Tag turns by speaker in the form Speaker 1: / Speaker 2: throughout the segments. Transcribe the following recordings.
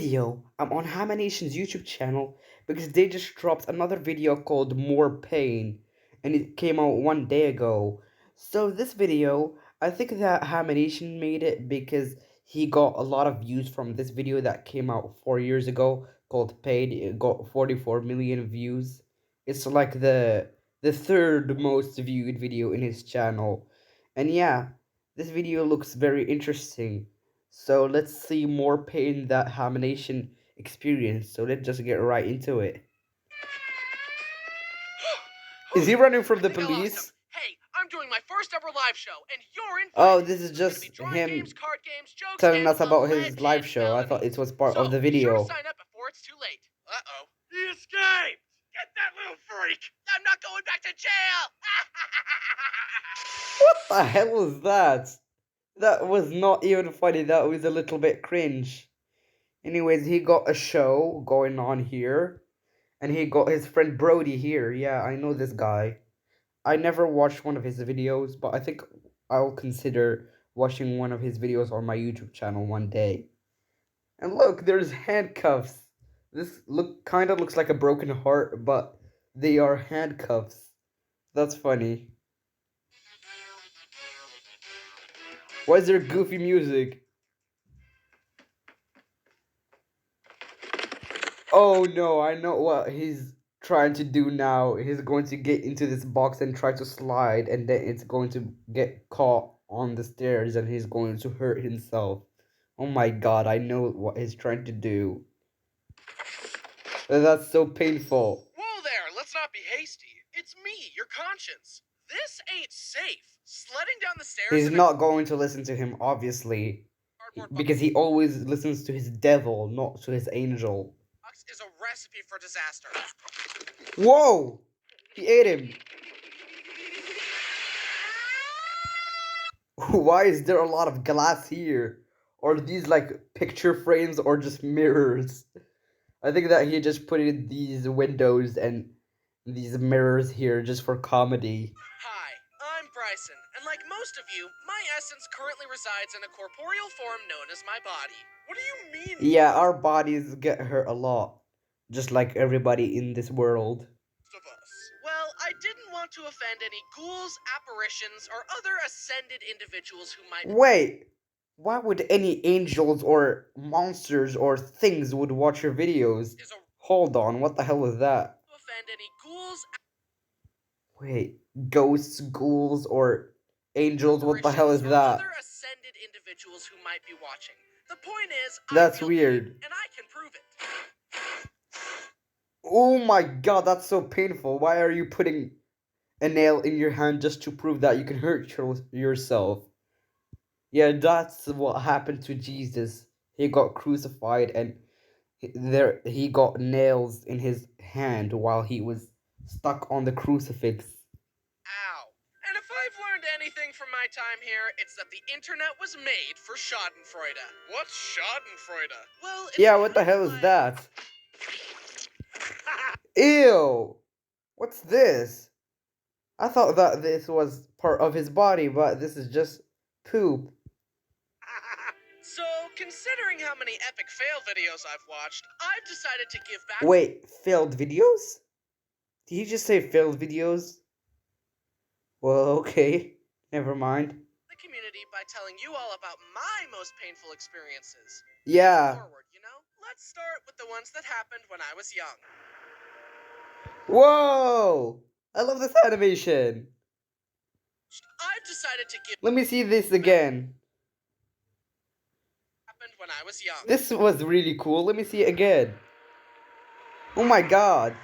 Speaker 1: video. I'm on Hamanation's YouTube channel because they just dropped another video called More Pain, and it came out 1 day ago. So this video, I think that Hamanation made it because he got a lot of views from this video that came out 4 years ago called Pain. It got 44 million views. It's like the third most viewed video in his channel. And yeah, this video looks very interesting. So let's see more pain that Hamanation experienced. So let's just get right into it. Is he running from the police?
Speaker 2: Hey, I'm doing my first ever live show, and you're in.
Speaker 1: Oh, this is
Speaker 2: There's gonna be
Speaker 1: just
Speaker 2: drawing
Speaker 1: him
Speaker 2: games, card games, jokes,
Speaker 1: telling
Speaker 2: and
Speaker 1: us
Speaker 2: a
Speaker 1: about his live
Speaker 2: legend
Speaker 1: show. I thought
Speaker 2: Melanie.
Speaker 1: it was part of the
Speaker 2: Be sure to
Speaker 1: video.
Speaker 2: sign up before it's too late. Uh-oh. He escaped! Get that little freak! I'm not going back to jail!
Speaker 1: What the hell was that? That was not even funny. That was a little bit cringe. Anyways, he got a show going on here. And he got his friend Brody here. Yeah, I know this guy. I never watched one of his videos, but I think I'll consider watching one of his videos on my YouTube channel 1 day. And look, there's handcuffs. This kind of looks like a broken heart, but they are handcuffs. That's funny. Why is there goofy music? Oh no, I know what he's trying to do now. He's going to get into this box and try to slide, and then it's going to get caught on the stairs and he's going to hurt himself. Oh my god, I know what he's trying to do. That's so painful.
Speaker 2: Whoa there, let's not be hasty. It's me, your conscience. This ain't safe. Sledding down the stairs.
Speaker 1: He's not going to listen to him, obviously. Because he always listens to his devil, not to his angel.
Speaker 2: Is a recipe for disaster.
Speaker 1: Whoa! He ate him. Why is there a lot of glass here? Are these like picture frames or just mirrors? I think that he just put in these windows and these mirrors here just for comedy.
Speaker 2: Hi, I'm Bryson, and like most of you, my essence currently resides in a corporeal form known as my body. What do you mean?
Speaker 1: Yeah, our bodies get hurt a lot. Just like everybody in this world.
Speaker 2: Of us. Well, I didn't want to offend any ghouls, apparitions, or other ascended individuals who might.
Speaker 1: Wait, why would any angels or monsters or things would watch your videos? Hold on, what the hell is that?
Speaker 2: To offend any ghouls.
Speaker 1: Wait, ghosts, ghouls, or angels? What the hell is that?
Speaker 2: Other ascended individuals who might be watching. The point is,
Speaker 1: that's weird.
Speaker 2: And I can prove it.
Speaker 1: Oh my god, that's so painful. Why are you putting a nail in your hand just to prove that you can hurt yourself? Yeah, that's what happened to Jesus. He got crucified and he got nails in his hand while he was stuck on the crucifix.
Speaker 2: Ow. And if I've learned anything from my time here, it's that the internet was made for Schadenfreude. What's Schadenfreude? Well, it's
Speaker 1: yeah, what the hell is that? Ew! What's this? I thought that this was part of his body, but this is just poop.
Speaker 2: So, considering how many epic fail videos I've watched, I've decided to give back.
Speaker 1: Wait, failed videos? Did he just say failed videos? Well, okay. Never mind.
Speaker 2: The community by telling you all about my most painful experiences.
Speaker 1: Yeah.
Speaker 2: Forward, you know? Let's start with the ones that happened when I was young.
Speaker 1: Whoa! I love this animation.
Speaker 2: I've decided to give.
Speaker 1: Let me see this again.
Speaker 2: Happened when I was young.
Speaker 1: This was really cool. Let me see it again. Oh my god.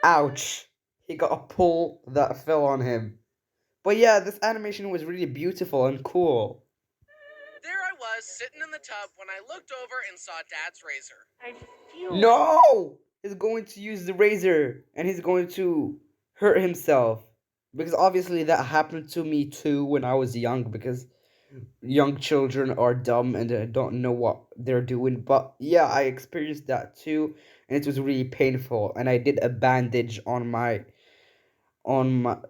Speaker 1: Ouch. He got a pull that fell on him. But yeah, this animation was really beautiful and cool.
Speaker 2: There I was, sitting in the tub when I looked over and saw Dad's razor.
Speaker 1: No! He's going to use the razor and he's going to hurt himself. Because obviously that happened to me too when I was young, because young children are dumb and don't know what they're doing. But yeah, I experienced that too, and it was really painful. And I did a bandage on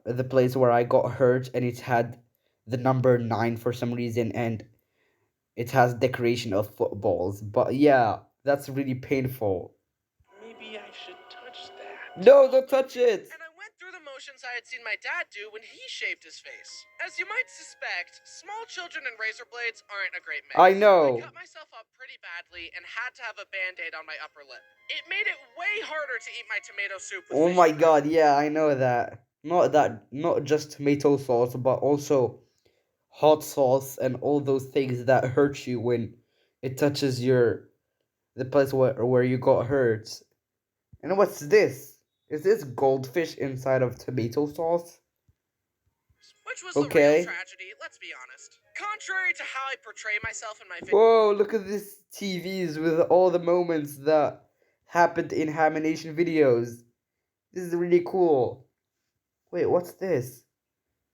Speaker 1: the place where I got hurt, and it had the number 9 for some reason, and it has decoration of footballs. But yeah, that's really painful.
Speaker 2: Maybe I should touch that.
Speaker 1: No, don't touch it!
Speaker 2: And I went through the motions I had seen my dad do when he shaved his face. As you might suspect, small children and razor blades aren't a great mix.
Speaker 1: I know.
Speaker 2: I cut myself up pretty badly and had to have a band-aid on my upper lip. It made it way harder to eat my tomato soup with
Speaker 1: Oh
Speaker 2: fish
Speaker 1: my
Speaker 2: fry.
Speaker 1: god, yeah, I know that. Not just tomato sauce, but also hot sauce and all those things that hurt you when it touches the place where you got hurt. And what's this? Is this goldfish inside of tomato sauce?
Speaker 2: Which was the real
Speaker 1: Okay.
Speaker 2: tragedy, let's be honest. Contrary to how I portray myself in my videos.
Speaker 1: Whoa, look at these TVs with all the moments that happened in Hamination videos. This is really cool. Wait, what's this?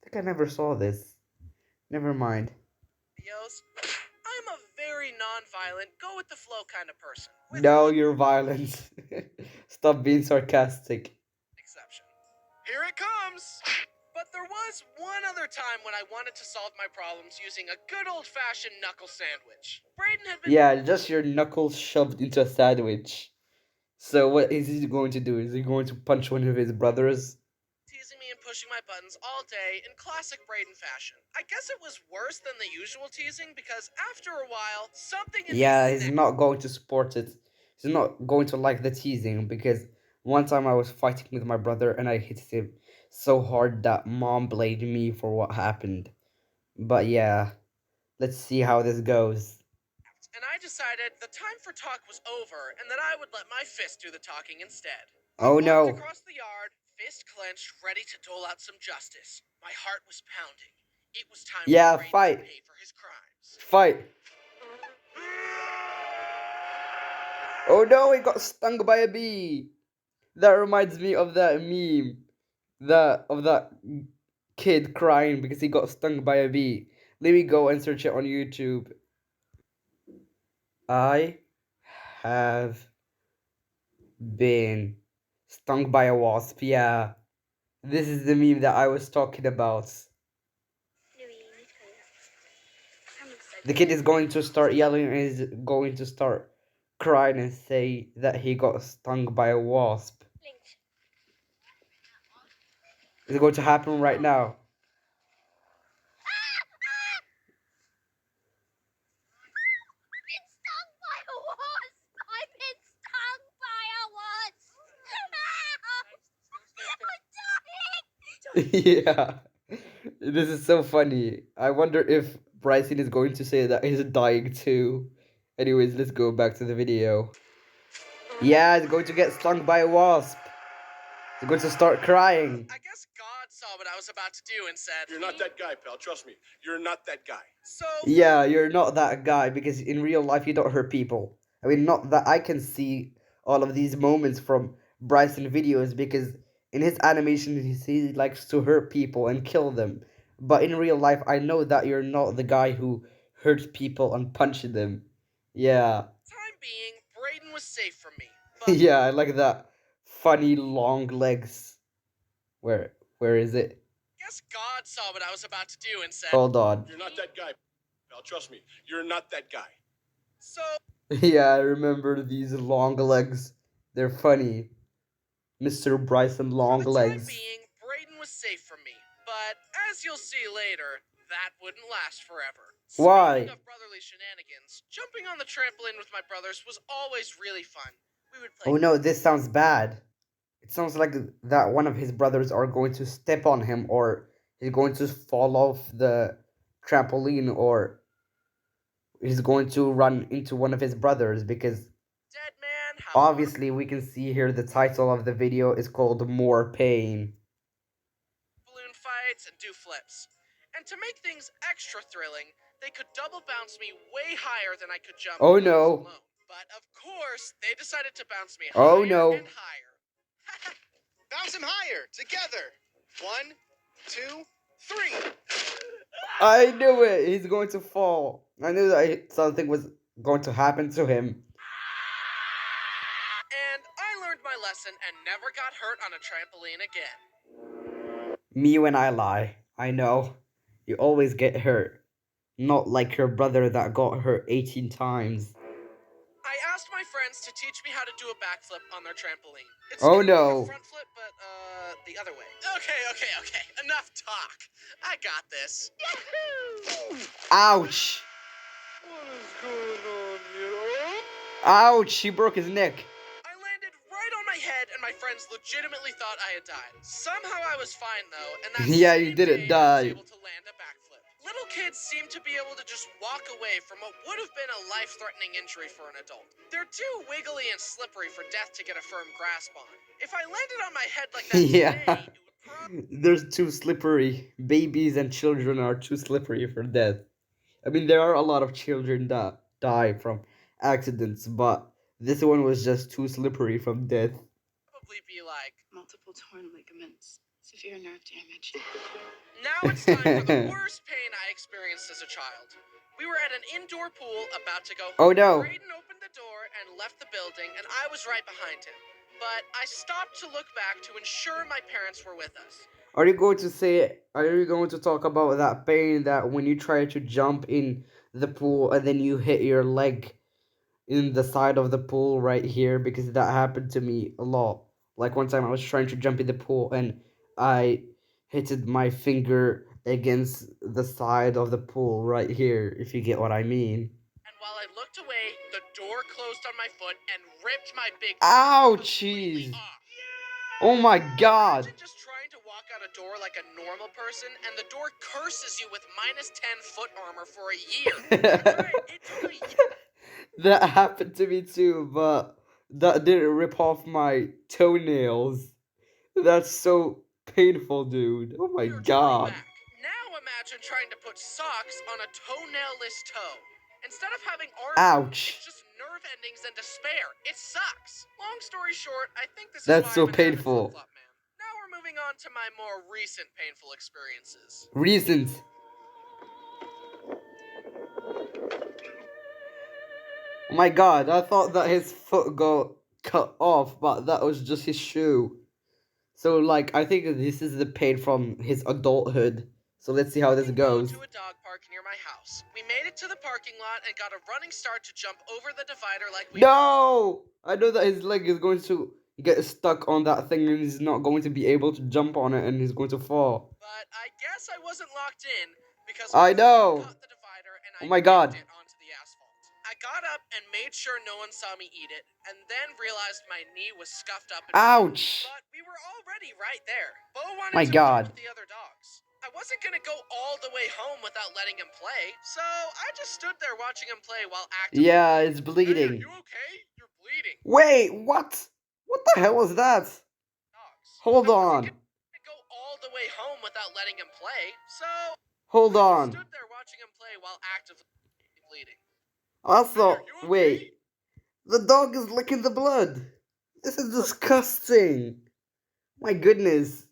Speaker 1: I think I never saw this. Never mind.
Speaker 2: I'm a very non-violent, go with the flow kind of person. With
Speaker 1: No,
Speaker 2: one
Speaker 1: you're violent. Stop being sarcastic.
Speaker 2: exception. Here it comes! But there was one other time when I wanted to solve my problems using a good old-fashioned knuckle sandwich. Brayden had been
Speaker 1: Yeah, just your knuckles shoved into a sandwich. So what is he going to do? Is he going to punch one of his brothers?
Speaker 2: teasing me and pushing my buttons all day in classic Brayden fashion. I guess it was worse than the usual teasing because after a while, something in
Speaker 1: Yeah,
Speaker 2: me
Speaker 1: he's
Speaker 2: snapped.
Speaker 1: not going to support it. He's not going to like the teasing because one time I was fighting with my brother and I hit him so hard that mom blamed me for what happened. But yeah, let's see how this goes.
Speaker 2: And I decided the time for talk was over and that I would let my fist do the talking instead.
Speaker 1: Oh
Speaker 2: I walked
Speaker 1: no.
Speaker 2: across the yard, fist clenched, ready to dole out some justice. My heart was pounding. It was time
Speaker 1: Yeah,
Speaker 2: for Brayden
Speaker 1: fight.
Speaker 2: to pay for his crimes.
Speaker 1: Fight. Oh no, he got stung by a bee. That reminds me of that meme. Of that kid crying because he got stung by a bee. Let me go and search it on YouTube. I have been stung by a wasp. Yeah. This is the meme that I was talking about. The kid is going to start yelling and is going to start crying and say that he got stung by a wasp. It's going to happen right now. Yeah. This is so funny. I wonder if Bryson is going to say that he's dying too. Anyways, let's go back to the video. Yeah, he's going to get stung by a wasp. He's going to start crying.
Speaker 2: I guess God saw what I was about to do and said,
Speaker 3: You're not that guy, pal. Trust me. You're not that guy.
Speaker 2: So,
Speaker 1: Yeah, you're not that guy because in real life you don't hurt people. I mean, not that I can see all of these moments from Bryson videos because in his animation he likes to hurt people and kill them. But in real life, I know that you're not the guy who hurts people and punches them. Yeah,
Speaker 2: time being, Brayden was safe from me. But
Speaker 1: yeah, I like that funny long legs. Where is it?
Speaker 2: I guess God saw what I was about to do and said,
Speaker 1: Hold on.
Speaker 3: You're not that guy, pal. Trust me. You're not that guy.
Speaker 2: so
Speaker 1: Yeah, I remember these long legs. They're funny. Mr. Bryson
Speaker 2: for
Speaker 1: long
Speaker 2: the time
Speaker 1: legs.
Speaker 2: being, Brayden was safe from me. But as you'll see later, that wouldn't last forever.
Speaker 1: Why?
Speaker 2: Speaking of brotherly shenanigans, jumping on the trampoline with my brothers was always really fun. We would play
Speaker 1: Oh no, this sounds bad. It sounds like that one of his brothers are going to step on him or he's going to fall off the trampoline or he's going to run into one of his brothers because
Speaker 2: Dead Man, How
Speaker 1: obviously we can see here the title of the video is called More Pain.
Speaker 2: balloon fights and do flips. And to make things extra thrilling, they could double bounce me way higher than I could jump.
Speaker 1: Oh,
Speaker 2: when I was
Speaker 1: no.
Speaker 2: alone. But of course, they decided to bounce me
Speaker 1: Oh,
Speaker 2: higher
Speaker 1: no.
Speaker 2: and higher. Bounce him higher together. 1, 2, 3.
Speaker 1: I knew it. He's going to fall. I knew that something was going to happen to him.
Speaker 2: And I learned my lesson and never got hurt on a trampoline again.
Speaker 1: Me when I lie. I know. You always get hurt. not like your brother that got hurt 18 times.
Speaker 2: I asked my friends to teach me how to do a backflip on their trampoline. It's
Speaker 1: Oh
Speaker 2: kind of like
Speaker 1: no.
Speaker 2: a front flip, but the other way. Okay. Enough talk. I got this. Yahoo!
Speaker 1: Ouch!
Speaker 2: What is going on here?
Speaker 1: Ouch! He broke his neck.
Speaker 2: I landed right on my head, and my friends legitimately thought I had died. Somehow I was fine though, and that
Speaker 1: Yeah, you
Speaker 2: same
Speaker 1: didn't
Speaker 2: day I was
Speaker 1: die.
Speaker 2: able to land a backflip. Little kids seem to be able to just walk away from what would have been a life-threatening injury for an adult. They're too wiggly and slippery for death to get a firm grasp on. If I landed on my head like that
Speaker 1: Yeah.
Speaker 2: today, it would probably...
Speaker 1: They're too slippery. Babies and children are too slippery for death. I mean, there are a lot of children that die from accidents, but this one was just too slippery from death.
Speaker 2: be like,
Speaker 4: multiple torn ligaments, severe nerve damage.
Speaker 2: now it's time for the worst pain I experienced as a child. We were at an indoor pool about to go home.
Speaker 1: Oh no.
Speaker 2: Brayden opened the door and left the building, and I was right behind him. But I stopped to look back to ensure my parents were with us.
Speaker 1: Are you going to talk about that pain that when you try to jump in the pool and then you hit your leg in the side of the pool right here? Because that happened to me a lot. Like one time I was trying to jump in the pool and I hit my finger against the side of the pool right here, if you get what I mean.
Speaker 2: And while I looked away, the door closed on my foot and ripped my big
Speaker 1: Ouchies!
Speaker 2: completely off.
Speaker 1: Oh my god!
Speaker 2: Imagine just trying to walk out a door like a normal person, and the door curses you with -10 foot armor for a year. That's right, it took a year.
Speaker 1: That happened to me too, but that didn't rip off my toenails. That's so painful, dude. Oh my
Speaker 2: You're
Speaker 1: god.
Speaker 2: back. Now imagine trying to put socks on a toenailless toe. Instead of having arms,
Speaker 1: Ouch.
Speaker 2: it's just nerve endings and despair. It sucks. Long story short, I think this
Speaker 1: That's
Speaker 2: is why
Speaker 1: so
Speaker 2: I'm an avid
Speaker 1: painful.
Speaker 2: flip-flop man. Now we're moving on to my more recent painful experiences.
Speaker 1: Reasons. Oh my god, I thought that his foot got cut off, but that was just his shoe. So, like, I think this is the pain from his adulthood. So let's see how this
Speaker 2: We
Speaker 1: goes.
Speaker 2: moved to a dog park near my house. We made it to the parking lot and got a running start to jump over the divider like we...
Speaker 1: No! I know that his leg is going to get stuck on that thing and he's not going to be able to jump on it and he's going to fall.
Speaker 2: But I guess I wasn't locked in because
Speaker 1: I know.
Speaker 2: caught the divider and
Speaker 1: Oh my god.
Speaker 2: kicked it onto the asphalt. I got up and made sure no one saw me eat it, and then realized my knee was scuffed up.
Speaker 1: Ouch!
Speaker 2: But we were already right there. Bo wanted
Speaker 1: My
Speaker 2: to
Speaker 1: god.
Speaker 2: play with the other dogs. I wasn't gonna go all the way home without letting him play, so I just stood there watching him play while actively...
Speaker 1: Yeah, it's
Speaker 2: Hey,
Speaker 1: bleeding.
Speaker 2: are you okay? You're bleeding.
Speaker 1: Wait, what? What the hell was that?
Speaker 2: Dogs.
Speaker 1: Hold
Speaker 2: I
Speaker 1: on.
Speaker 2: wasn't gonna go all the way home without letting him play, so
Speaker 1: Hold
Speaker 2: I
Speaker 1: on.
Speaker 2: stood there watching him play while actively bleeding.
Speaker 1: Also,
Speaker 2: Hey, are you okay?
Speaker 1: wait. The dog is licking the blood. This is disgusting. My goodness.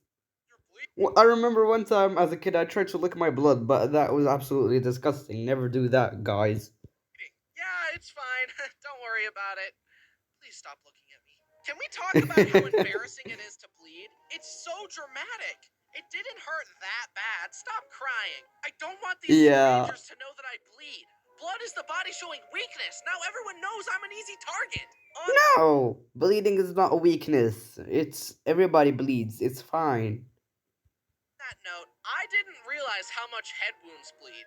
Speaker 2: You're bleeding.
Speaker 1: Well, I remember one time as a kid I tried to lick my blood, but that was absolutely disgusting. Never do that, guys.
Speaker 2: Yeah, it's fine. Don't worry about it. Please stop looking at me. Can we talk about how embarrassing it is to bleed? It's so dramatic. It didn't hurt that bad. Stop crying. I don't want these
Speaker 1: Yeah.
Speaker 2: strangers to know that I bleed. Blood is the body showing weakness. Now everyone knows I'm an easy target.
Speaker 1: No! Bleeding is not a weakness. It's everybody bleeds. It's fine.
Speaker 2: That note, I didn't realize how much head wounds bleed.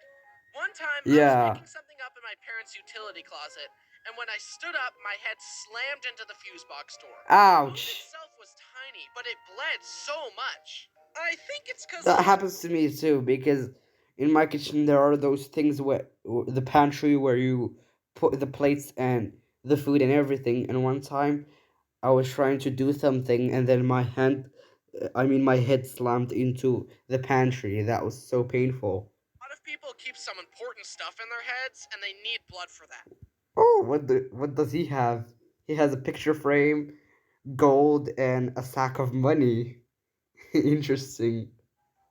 Speaker 2: One time, I
Speaker 1: Yeah.
Speaker 2: was picking something up in my parents' utility closet, and when I stood up, my head slammed into the fuse box door. The wound
Speaker 1: Ouch.
Speaker 2: itself was tiny, but it bled so much. I think it's because
Speaker 1: That happens to me too, because in my kitchen there are those things where the pantry where you put the plates and the food and everything. And one time I was trying to do something and then my head slammed into the pantry. That was so painful.
Speaker 2: a lot of people keep some important stuff in their heads, and they need blood for that.
Speaker 1: Oh, what does he have? He has a picture frame, gold, and a sack of money. Interesting.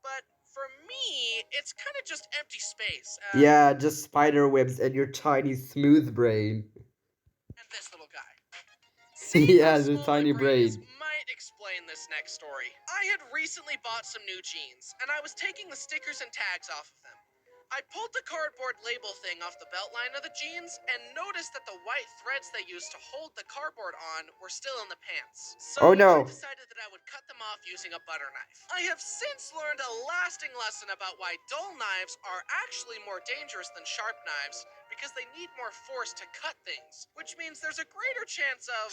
Speaker 2: But for me, it's kind of just empty space.
Speaker 1: Yeah, just spider webs and your tiny smooth brain.
Speaker 2: And this little guy. Seeing
Speaker 1: Yeah,
Speaker 2: how
Speaker 1: the
Speaker 2: small
Speaker 1: tiny
Speaker 2: my brain is
Speaker 1: brain.
Speaker 2: might explain this next story. I had recently bought some new jeans, and I was taking the stickers and tags off of them. I pulled the cardboard label thing off the belt line of the jeans and noticed that the white threads they used to hold the cardboard on were still in the pants. So
Speaker 1: Oh no.
Speaker 2: I decided that I would cut them off using a butter knife. I have since learned a lasting lesson about why dull knives are actually more dangerous than sharp knives because they need more force to cut things, which means there's a greater chance of,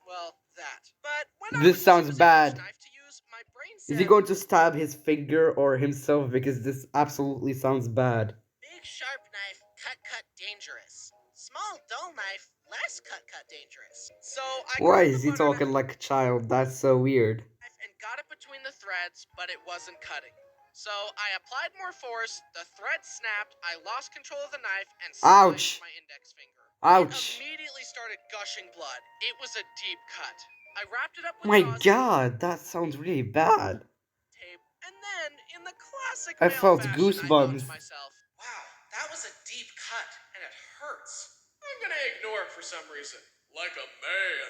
Speaker 2: well, that. But when I
Speaker 1: This
Speaker 2: was
Speaker 1: sounds
Speaker 2: choosing which
Speaker 1: bad.
Speaker 2: knife to use, my brain
Speaker 1: Is he
Speaker 2: said,
Speaker 1: going to stab his finger or himself? Because this absolutely sounds bad.
Speaker 2: big sharp knife, cut dangerous. Small dull knife, less cut dangerous. So I
Speaker 1: Why
Speaker 2: grabbed
Speaker 1: is
Speaker 2: the
Speaker 1: he
Speaker 2: butter
Speaker 1: talking like a child? That's so weird.
Speaker 2: knife and got it between the threads, but it wasn't cutting. So I applied more force, the thread snapped, I lost control of the knife, and
Speaker 1: Ouch.
Speaker 2: sliced my index finger.
Speaker 1: Ouch.
Speaker 2: It immediately started gushing blood. It was a deep cut. I wrapped it up with
Speaker 1: My
Speaker 2: gauze
Speaker 1: god, that sounds really bad.
Speaker 2: tape, and then, in the classic
Speaker 1: I
Speaker 2: male
Speaker 1: felt
Speaker 2: fashion, I thought
Speaker 1: goosebumps.
Speaker 2: to myself, wow, that was a deep cut, and it hurts. I'm gonna ignore it for some reason. Like a man.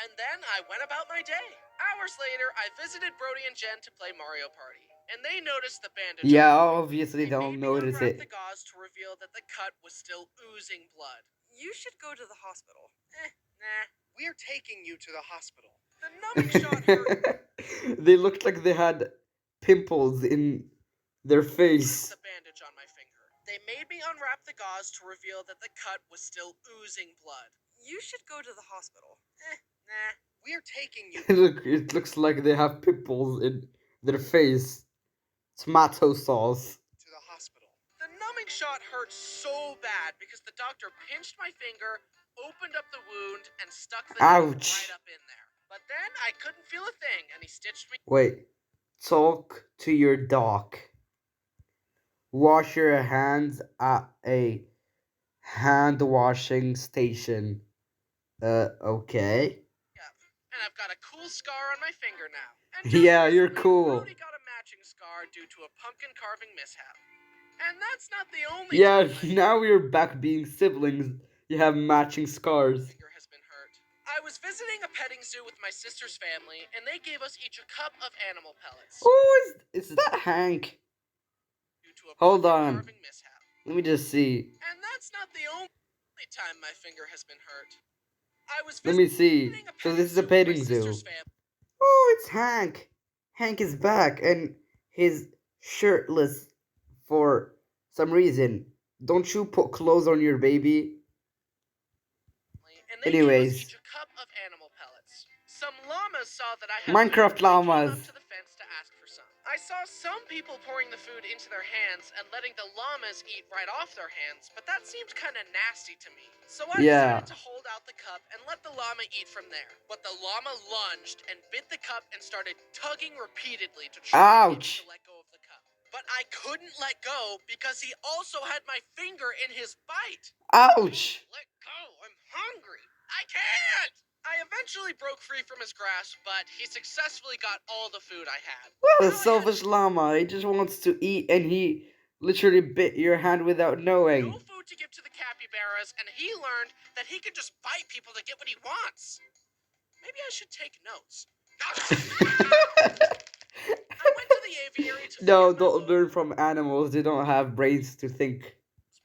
Speaker 2: And then I went about my day. Hours later, I visited Brody and Jen to play Mario Party, and they noticed the bandage.
Speaker 1: Yeah,
Speaker 2: on my finger.
Speaker 1: obviously
Speaker 2: They
Speaker 1: they'll
Speaker 2: made me
Speaker 1: notice
Speaker 2: unwrap
Speaker 1: it.
Speaker 2: the gauze to reveal that the cut was still oozing blood.
Speaker 4: You should go to the hospital.
Speaker 2: Nah.
Speaker 5: We're taking you to the hospital.
Speaker 2: The numbing shot hurt
Speaker 1: They looked like they had pimples in their face.
Speaker 2: the bandage on my finger. They made me unwrap the gauze to reveal that the cut was still oozing blood.
Speaker 4: You should go to the hospital.
Speaker 2: Nah.
Speaker 5: We're taking you
Speaker 1: Look, it looks like they have pimples in their face. Tomato sauce.
Speaker 5: to the hospital.
Speaker 2: The numbing shot hurt so bad because the doctor pinched my finger, opened up the wound, and stuck the needle
Speaker 1: Ouch.
Speaker 2: right up in there. But then I couldn't feel a thing, and he stitched me.
Speaker 1: Wait. Talk to your doc. Wash your hands at a hand washing station. Okay.
Speaker 2: And I've got a cool scar on my finger now. And
Speaker 1: Yeah,
Speaker 2: just
Speaker 1: you're
Speaker 2: recently,
Speaker 1: cool.
Speaker 2: Brody got a matching scar due to a pumpkin carving mishap. And that's not the only
Speaker 1: Yeah,
Speaker 2: time my
Speaker 1: now we're back being siblings. You have matching scars.
Speaker 2: finger has been hurt. I was visiting a petting zoo with my sister's family, and they gave us each a cup of animal pellets
Speaker 1: Oh, is that Hank?
Speaker 2: due to a
Speaker 1: Hold
Speaker 2: pumpkin
Speaker 1: on.
Speaker 2: carving mishap.
Speaker 1: Let me just see.
Speaker 2: And that's not the only time my finger has been hurt. I was
Speaker 1: Let me see.
Speaker 2: visiting a
Speaker 1: So
Speaker 2: petting
Speaker 1: this is a
Speaker 2: zoo with my
Speaker 1: petting zoo.
Speaker 2: sister's family.
Speaker 1: Oh, it's Hank. Hank is back and he's shirtless for some reason. Don't you put clothes on your baby?
Speaker 2: And they gave us
Speaker 1: Anyways.
Speaker 2: each a cup of animal pellets. Some llamas saw that I had
Speaker 1: Minecraft
Speaker 2: food, and they came
Speaker 1: llamas.
Speaker 2: up to the fence to ask for some. I saw some people pouring the food into their hands and letting the llamas eat right off their hands, but that seemed kind of nasty to me. So I
Speaker 1: Yeah.
Speaker 2: decided to hold out the cup and let the llama eat from there. But the llama lunged and bit the cup and started tugging repeatedly to try to get me
Speaker 1: Ouch.
Speaker 2: to let go of the cup. But I couldn't let go because he also had my finger in his bite.
Speaker 1: Ouch.
Speaker 2: Let go, I'm hungry. I can't! I eventually broke free from his grasp, but he successfully got all the food I had.
Speaker 1: What a
Speaker 2: Now I had
Speaker 1: selfish llama. He just wants to eat and he literally bit your hand without knowing.
Speaker 2: no food to give to the capybaras, and he learned that he can just bite people to get what he wants. Maybe I should take notes. I went to the aviary to
Speaker 1: No,
Speaker 2: feed my
Speaker 1: don't
Speaker 2: wolf,
Speaker 1: learn from animals. They don't have brains to think.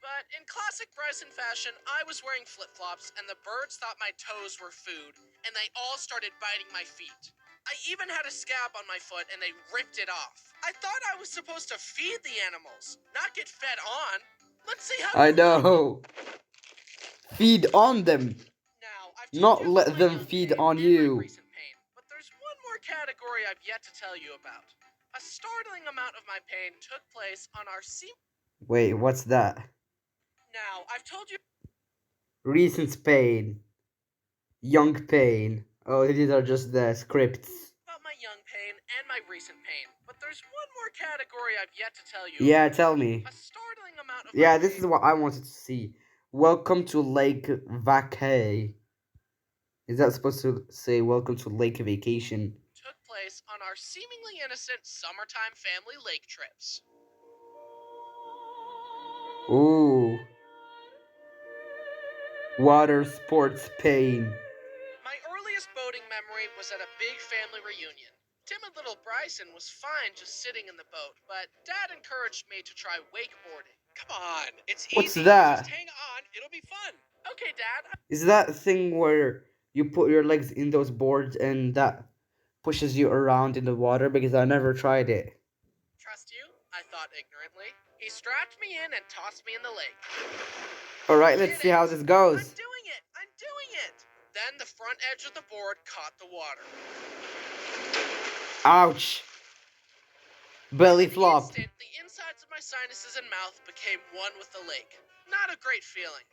Speaker 2: but in classic Bryson fashion, I was wearing flip-flops, and the birds thought my toes were food, and they all started biting my feet. I even had a scab on my foot, and they ripped it off. I thought I was supposed to feed the animals, not get fed on. Let's see how
Speaker 1: I
Speaker 2: you like it.
Speaker 1: know. Feed on them.
Speaker 2: Now, I've told
Speaker 1: Not
Speaker 2: you
Speaker 1: let
Speaker 2: about my
Speaker 1: them
Speaker 2: young
Speaker 1: feed
Speaker 2: pain
Speaker 1: on
Speaker 2: and my
Speaker 1: you.
Speaker 2: recent pain, but there's one more category I've yet to tell you about. A startling amount of my pain took place on our
Speaker 1: Wait, what's that?
Speaker 2: Now, I've told you
Speaker 1: Recent pain. Young pain. Oh, these are just the scripts.
Speaker 2: about my young pain and my recent pain, but there's one more category I've yet to tell you
Speaker 1: Yeah,
Speaker 2: about.
Speaker 1: tell me.
Speaker 2: A startling amount of
Speaker 1: Yeah,
Speaker 2: my
Speaker 1: this
Speaker 2: pain
Speaker 1: is what I wanted to see. Welcome to Lake Vacay. Is that supposed to say welcome to Lake Vacation?
Speaker 2: took place on our seemingly innocent summertime family lake trips.
Speaker 1: Ooh. Water sports pain.
Speaker 2: My earliest boating memory was at a big family reunion. Timid little Bryson was fine just sitting in the boat, but Dad encouraged me to try wakeboarding.
Speaker 5: Come on, it's
Speaker 1: What's
Speaker 5: easy.
Speaker 1: that?
Speaker 5: Just hang on, it'll be fun.
Speaker 2: Okay, Dad.
Speaker 1: Is that thing where you put your legs in those boards and that pushes you around in the water? Because I never tried it.
Speaker 2: Trust you? I thought ignorantly. He strapped me in and tossed me in the lake.
Speaker 1: Alright, let's see how this goes.
Speaker 2: I'm doing it! I'm doing it! Then the front edge of the board caught the water.
Speaker 1: Ouch. Belly
Speaker 2: In an
Speaker 1: flop.
Speaker 2: instant, the insides of my sinuses and mouth became one with the lake. Not a great feeling.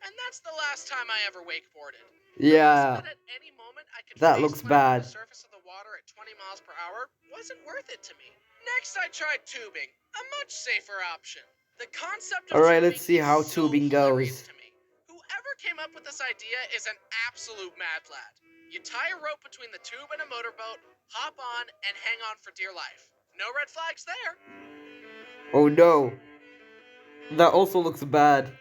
Speaker 2: And that's the last time I ever wakeboarded.
Speaker 1: Yeah,
Speaker 2: That at any moment I could
Speaker 1: that
Speaker 2: face
Speaker 1: looks
Speaker 2: plant on
Speaker 1: bad.
Speaker 2: the surface of the water at 20 miles per hour wasn't worth it to me. Next, I tried tubing, a much safer option. The concept of
Speaker 1: Alright,
Speaker 2: tubing
Speaker 1: let's see
Speaker 2: is
Speaker 1: how
Speaker 2: so
Speaker 1: tubing
Speaker 2: hilarious
Speaker 1: goes.
Speaker 2: to me. Whoever came up with this idea is an absolute mad lad. You tie a rope between the tube and a motorboat, hop on, and hang on for dear life. No red flags there.
Speaker 1: Oh no. That also looks bad.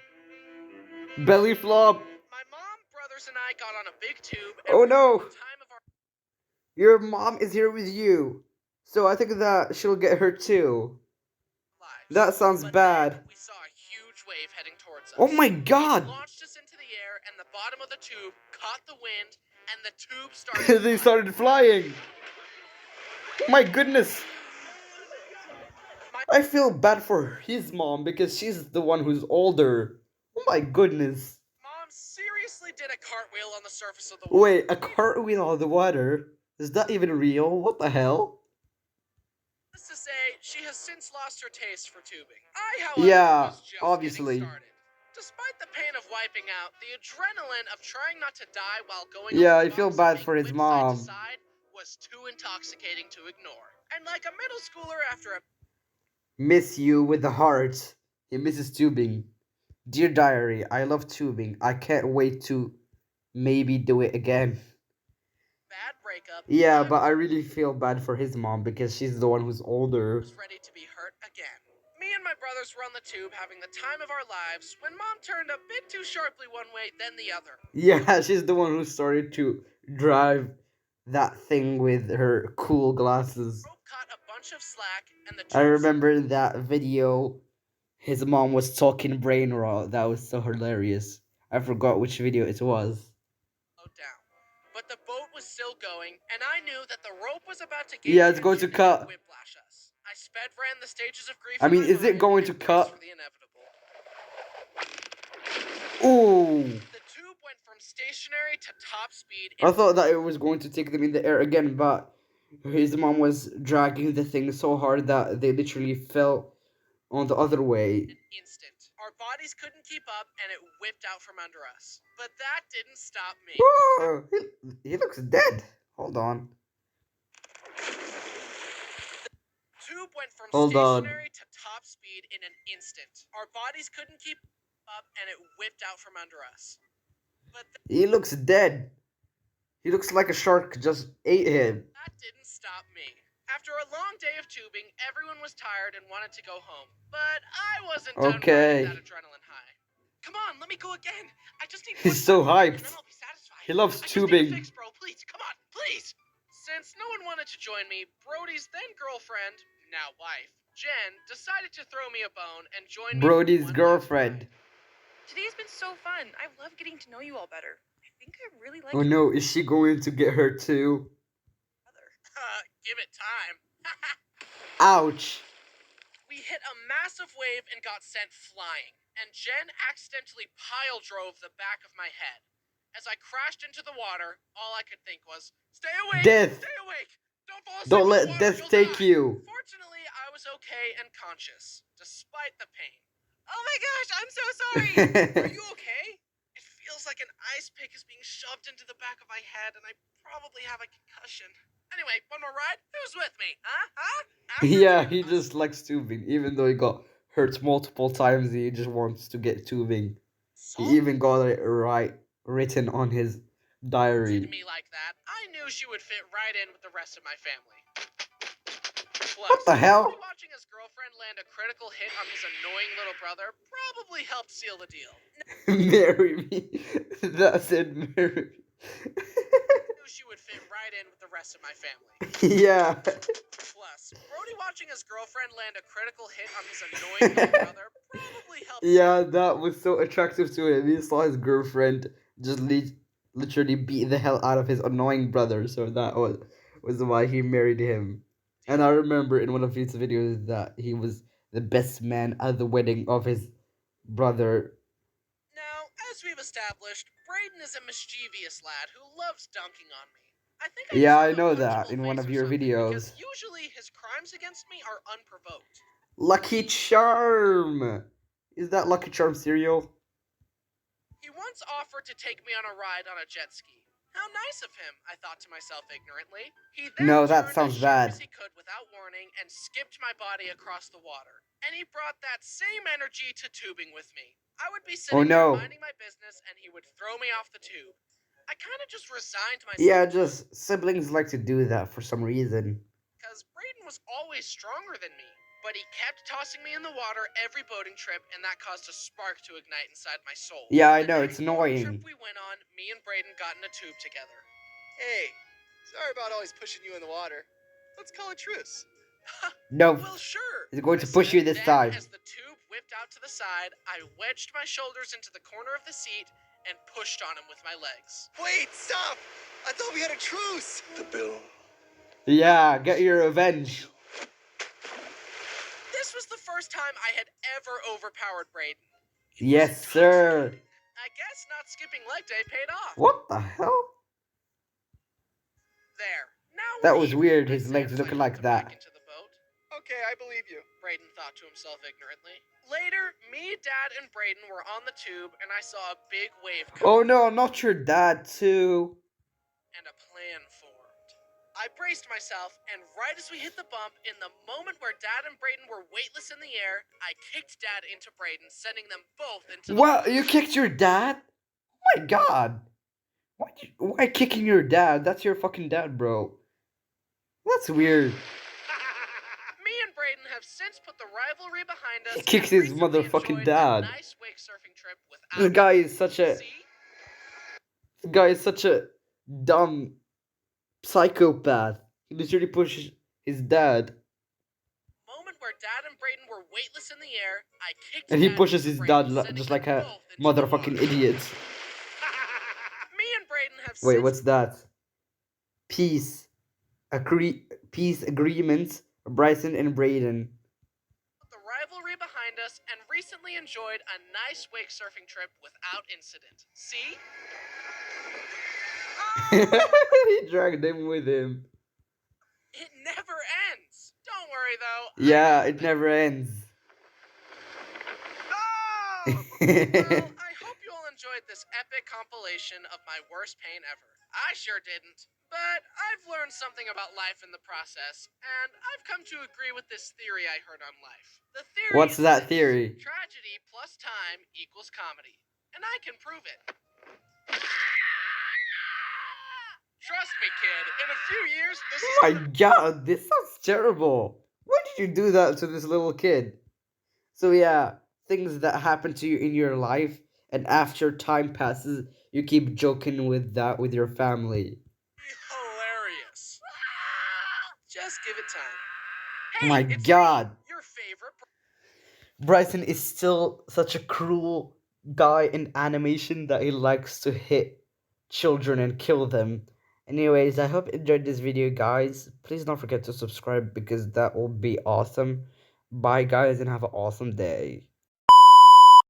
Speaker 1: Belly flop.
Speaker 2: My mom, brothers, and I got on a big tube.
Speaker 1: Oh
Speaker 2: And
Speaker 1: no.
Speaker 2: the time of our
Speaker 1: Your mom is here with you. So I think that she'll get hurt too.
Speaker 2: lives.
Speaker 1: That sounds
Speaker 2: But
Speaker 1: bad.
Speaker 2: then we saw a huge wave heading towards us.
Speaker 1: Oh my
Speaker 2: It
Speaker 1: god.
Speaker 2: launched us into the air, and the bottom of the tube caught the wind, and the tube started.
Speaker 1: They
Speaker 2: flying.
Speaker 1: started flying. My goodness. I feel bad for his mom because she's the one who's older. Oh my goodness.
Speaker 2: Mom seriously did a cartwheel on the surface of the water.
Speaker 1: Wait, a cartwheel on the water? Is that even real? What the hell?
Speaker 2: Needless to say, she has since lost her taste for tubing. I, however,
Speaker 1: Yeah,
Speaker 2: was just
Speaker 1: obviously.
Speaker 2: getting started. Despite the pain of wiping out, the adrenaline of trying not to die while going
Speaker 1: Yeah,
Speaker 2: over
Speaker 1: I feel
Speaker 2: bumps
Speaker 1: bad
Speaker 2: and
Speaker 1: for his
Speaker 2: being whipped
Speaker 1: mom.
Speaker 2: side to side was too intoxicating to ignore. And like a middle schooler after a
Speaker 1: Miss you with the heart. He misses tubing. Dear diary, I love tubing. I can't wait to maybe do it again.
Speaker 2: bad breakup,
Speaker 1: Yeah,
Speaker 2: I
Speaker 1: but I really feel bad for his mom because she's the one who's older.
Speaker 2: was ready to be hurt again. Me and my brothers were on the tube having the time of our lives when Mom turned a bit too sharply one way, then the other.
Speaker 1: Yeah, she's the one who started to drive that thing with her cool glasses.
Speaker 2: Rope caught a bunch of slack, and the tube
Speaker 1: I remember in that video, his mom was talking brain rot. That was so hilarious. I forgot which video it was.
Speaker 2: slowed down. But the boat was still going, and I knew that the rope was about to
Speaker 1: Yeah, it's going to
Speaker 2: tension and
Speaker 1: cut.
Speaker 2: whiplash us. I sped ran the stages of grief.
Speaker 1: I
Speaker 2: in
Speaker 1: mean,
Speaker 2: my
Speaker 1: is it
Speaker 2: mind
Speaker 1: going
Speaker 2: and
Speaker 1: to
Speaker 2: braced
Speaker 1: cut?
Speaker 2: for the inevitable.
Speaker 1: Ooh!
Speaker 2: The tube went from stationary to top speed.
Speaker 1: I thought that it was going to take them in the air again, but his mom was dragging the thing so hard that they literally fell on the other way.
Speaker 2: An instant. Our bodies couldn't keep up, and it whipped out from under us. But that didn't stop me.
Speaker 1: Oh, he looks dead. Hold on.
Speaker 2: Tube went from
Speaker 1: Hold on.
Speaker 2: stationary to top speed in an instant. Our bodies couldn't keep up, and it whipped out from under us. But
Speaker 1: He looks dead. He looks like a shark just ate him.
Speaker 2: that didn't stop me. After a long day of tubing, everyone was tired and wanted to go home. But I wasn't done
Speaker 1: Okay.
Speaker 2: riding that adrenaline high. Come on, let me go again. I just need
Speaker 1: He's
Speaker 2: one
Speaker 1: so
Speaker 2: more ride, and
Speaker 1: hyped.
Speaker 2: then I'll be satisfied.
Speaker 1: He loves
Speaker 2: I just need a
Speaker 1: tubing.
Speaker 2: fix, bro. Please, come on, please. Since no one wanted to join me, Brody's then girlfriend, now wife, Jen, decided to throw me a bone and join me. for
Speaker 1: Brody's
Speaker 2: one last
Speaker 1: girlfriend.
Speaker 2: ride.
Speaker 6: Today's been so fun. I love getting to know you all better. I think I really like
Speaker 1: Oh
Speaker 6: your
Speaker 1: no, is she going to get hurt too?
Speaker 6: brother.
Speaker 2: Give it time.
Speaker 1: Ouch.
Speaker 2: We hit a massive wave and got sent flying, and Jen accidentally pile drove the back of my head. As I crashed into the water, all I could think was, "Stay awake!
Speaker 1: Death.
Speaker 2: Stay awake! Don't fall asleep
Speaker 1: Don't
Speaker 2: in the
Speaker 1: let
Speaker 2: water,
Speaker 1: death
Speaker 2: you'll
Speaker 1: take
Speaker 2: die."
Speaker 1: you.
Speaker 2: Fortunately, I was okay and conscious, despite the pain.
Speaker 6: Oh my gosh, I'm so sorry.
Speaker 2: Are you okay? It feels like an ice pick is being shoved into the back of my head, and I probably have a concussion. Anyway, one more ride? Who's with me? Huh? After
Speaker 1: Yeah,
Speaker 2: Jen,
Speaker 1: he just likes tubing. Even though he got hurt multiple times, he just wants to get tubing. He
Speaker 2: Salt
Speaker 1: even got it written on his
Speaker 2: to
Speaker 1: diary.
Speaker 2: me like that, I knew she would fit right in with the rest of my family. Plus,
Speaker 1: What the hell?
Speaker 2: Brody watching his girlfriend land a critical hit on his annoying little brother probably helped seal the deal.
Speaker 1: Marry me. That said marry me.
Speaker 2: Knew she would fit right in with the rest of my family.
Speaker 1: Yeah.
Speaker 2: Plus, Brody watching watching his girlfriend land a critical hit on his annoying little brother probably helped.
Speaker 1: Yeah, that was so attractive to him. He saw his girlfriend just literally beat the hell out of his annoying brother, so that was why he married him. And I remember in one of his videos that he was the best man at the wedding of his brother.
Speaker 2: Now, as we've established, Brayden is a mischievous lad who loves dunking on me. I think I
Speaker 1: Yeah,
Speaker 2: just
Speaker 1: I
Speaker 2: have a
Speaker 1: know
Speaker 2: punchable
Speaker 1: that in one
Speaker 2: face
Speaker 1: of
Speaker 2: or
Speaker 1: your
Speaker 2: something, because
Speaker 1: videos.
Speaker 2: usually his crimes against me are unprovoked.
Speaker 1: Lucky Charm! Is that Lucky Charm cereal?
Speaker 2: He once offered to take me on a ride on a jet ski. How nice of him, I thought to myself ignorantly. He then
Speaker 1: No, that
Speaker 2: turned
Speaker 1: sounds
Speaker 2: as sharp
Speaker 1: bad.
Speaker 2: as he could without warning and skipped my body across the water. And he brought that same energy to tubing with me. I would be sitting there
Speaker 1: no.
Speaker 2: minding my business and he would throw me off the tube. I kind of just resigned myself.
Speaker 1: Yeah, just siblings like to do that for some reason.
Speaker 2: Because Brayden was always stronger than me. But he kept tossing me in the water every boating trip, and that caused a spark to ignite inside my soul.
Speaker 1: Yeah, I
Speaker 2: The
Speaker 1: know,
Speaker 2: next
Speaker 1: it's
Speaker 2: boating
Speaker 1: annoying.
Speaker 2: trip we went on, me and Brayden got in a tube together.
Speaker 5: Hey, sorry about always pushing you in the water. Let's call a truce.
Speaker 1: No,
Speaker 2: Well, sure.
Speaker 1: he's going
Speaker 2: I
Speaker 1: to push you
Speaker 2: said.
Speaker 1: this
Speaker 2: Then,
Speaker 1: time.
Speaker 2: as the tube whipped out to the side, I wedged my shoulders into the corner of the seat and pushed on him with my legs.
Speaker 5: Wait, stop! I thought we had a truce!
Speaker 3: The bill.
Speaker 1: Yeah, get your revenge.
Speaker 2: This was the first time I had ever overpowered Brayden. It was
Speaker 1: Yes, sir.
Speaker 2: intoxicating. I guess not skipping leg day paid off.
Speaker 1: What the hell?
Speaker 2: There. Now
Speaker 1: That
Speaker 2: we're
Speaker 1: was
Speaker 2: even,
Speaker 1: weird,
Speaker 2: I
Speaker 1: his
Speaker 2: said
Speaker 1: legs
Speaker 2: as I
Speaker 1: looking
Speaker 2: helped
Speaker 1: like
Speaker 2: him back
Speaker 1: that.
Speaker 2: into the boat.
Speaker 5: Okay, I believe you.
Speaker 2: Brayden thought to himself ignorantly. Later, me, Dad, and Brayden were on the tube, and I saw a big wave come
Speaker 1: Oh no, not your dad too.
Speaker 2: and a plan formed. I braced myself, and right as we hit the bump, in the moment where Dad and Brayden were weightless in the air, I kicked Dad into Brayden, sending them both into the
Speaker 1: What?
Speaker 2: water.
Speaker 1: You kicked your dad? Oh my god. Why kicking your dad? That's your fucking dad, bro. That's weird.
Speaker 2: Me and Brayden have since put the rivalry behind us.
Speaker 1: He kicks
Speaker 2: and
Speaker 1: his
Speaker 2: recently
Speaker 1: motherfucking
Speaker 2: enjoyed a
Speaker 1: dad.
Speaker 2: nice wake surfing trip without
Speaker 1: This guy is such a
Speaker 2: See?
Speaker 1: dumb psychopath. He literally pushes his dad.
Speaker 2: Moment where Dad and Brayden were weightless in the air, I kicked
Speaker 1: And he
Speaker 2: Dad
Speaker 1: pushes
Speaker 2: into
Speaker 1: his
Speaker 2: Brayden,
Speaker 1: dad
Speaker 2: sending
Speaker 1: just
Speaker 2: them
Speaker 1: like a
Speaker 2: both into the
Speaker 1: motherfucking
Speaker 2: water.
Speaker 1: idiot.
Speaker 2: Me and Brayden have
Speaker 1: Wait,
Speaker 2: since
Speaker 1: what's that? Peace agreements. Bryson and Brayden.
Speaker 2: put the rivalry behind us and recently enjoyed a nice wake surfing trip without incident. See?
Speaker 1: He dragged him with him.
Speaker 2: It never ends. Don't worry though.
Speaker 1: Yeah, it never ends.
Speaker 2: Oh! Well, I hope you all enjoyed this epic compilation of my worst pain ever. I sure didn't. But I've learned something about life in the process, and I've come to agree with this theory I heard on life. The theory
Speaker 1: What's
Speaker 2: is
Speaker 1: that
Speaker 2: this:
Speaker 1: theory?
Speaker 2: Tragedy plus time equals comedy. And I can prove it. Trust me, kid. In a few years, this is
Speaker 1: Oh my god, this sounds terrible. Why did you do that to this little kid? So yeah, things that happen to you in your life, and after time passes, you keep joking with that with your family.
Speaker 2: hilarious. Just give it time.
Speaker 1: Oh my
Speaker 2: it's me,
Speaker 1: god.
Speaker 2: your favorite.
Speaker 1: Bryson is still such a cruel guy in animation that he likes to hit children and kill them. Anyways, I hope you enjoyed this video, guys. Please don't forget to subscribe because that will be awesome. Bye, guys, and have an awesome day.